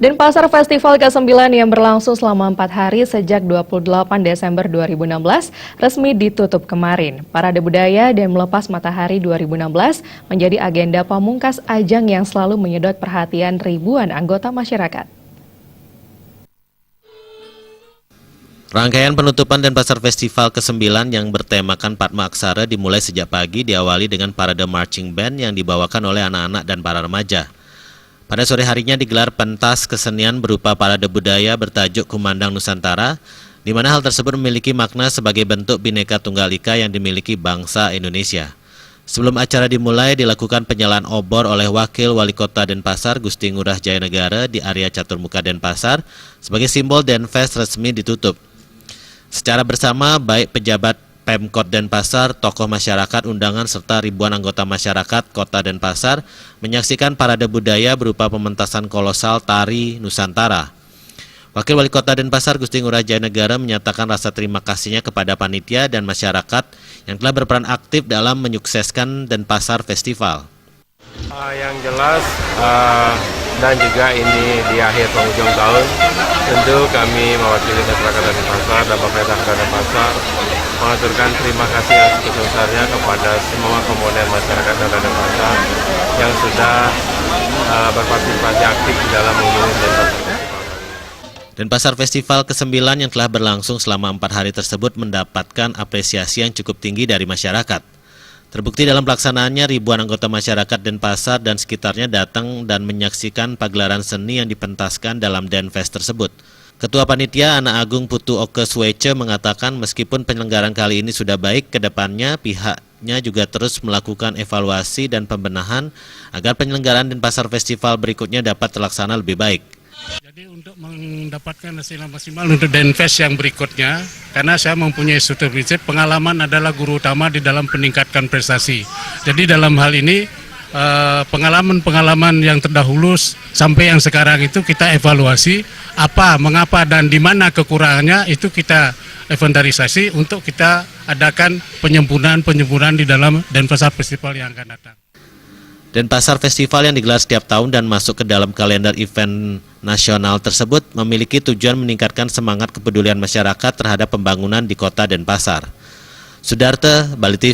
Denpasar Festival ke-9 yang berlangsung selama 4 hari sejak 28 Desember 2016 resmi ditutup kemarin. Parade Budaya dan Melepas Matahari 2016 menjadi agenda pamungkas ajang yang selalu menyedot perhatian ribuan anggota masyarakat. Rangkaian penutupan Denpasar Festival ke-9 yang bertemakan Padma Aksara dimulai sejak pagi diawali dengan parade marching band yang dibawakan oleh anak-anak dan para remaja. Pada sore harinya digelar pentas kesenian berupa parade budaya bertajuk Kumandang Nusantara, di mana hal tersebut memiliki makna sebagai bentuk Bhinneka Tunggal Ika yang dimiliki bangsa Indonesia. Sebelum acara dimulai, dilakukan penyalaan obor oleh Wakil Wali Kota Denpasar, Gusti Ngurah Jayanegara di area Caturmuka Denpasar, sebagai simbol Denfest resmi ditutup. Secara bersama, baik pejabat Pemkot Denpasar, tokoh masyarakat, undangan, serta ribuan anggota masyarakat Kota Denpasar menyaksikan parade budaya berupa pementasan kolosal tari Nusantara. Wakil Wali Kota Denpasar, Gusti Ngurah Jayanegara, menyatakan rasa terima kasihnya kepada panitia dan masyarakat yang telah berperan aktif dalam menyukseskan Denpasar Festival. Yang jelas dan juga ini di akhir penghujung tahun, tentu kami mewakili masyarakat Denpasar dan pemerintah Kota Denpasar mengaturkan terima kasih yang sebesar-besarnya kepada semua komponen masyarakat Kota Denpasar yang sudah berpartisipasi aktif di dalam mengurus Denpasar Festival ke-9 yang telah berlangsung selama 4 hari tersebut mendapatkan apresiasi yang cukup tinggi dari masyarakat. Terbukti dalam pelaksanaannya, ribuan anggota masyarakat Denpasar dan sekitarnya datang dan menyaksikan pagelaran seni yang dipentaskan dalam Denfest tersebut. Ketua Panitia Anak Agung Putu Oke Swece mengatakan meskipun penyelenggaraan kali ini sudah baik, ke depannya pihaknya juga terus melakukan evaluasi dan pembenahan agar penyelenggaraan Denpasar Festival berikutnya dapat terlaksana lebih baik. Jadi untuk mendapatkan hasil maksimal untuk Denfest yang berikutnya, karena saya mempunyai suatu prinsip, pengalaman adalah guru utama di dalam meningkatkan prestasi. Jadi dalam hal ini, pengalaman-pengalaman yang terdahulu sampai yang sekarang itu kita evaluasi apa, mengapa, dan di mana kekurangannya itu kita inventarisasi untuk kita adakan penyempurnaan di dalam Denpasar Festival yang akan datang. Denpasar Festival yang digelar setiap tahun dan masuk ke dalam kalender event nasional tersebut memiliki tujuan meningkatkan semangat kepedulian masyarakat terhadap pembangunan di Kota Denpasar. Sudarta, Bali TV.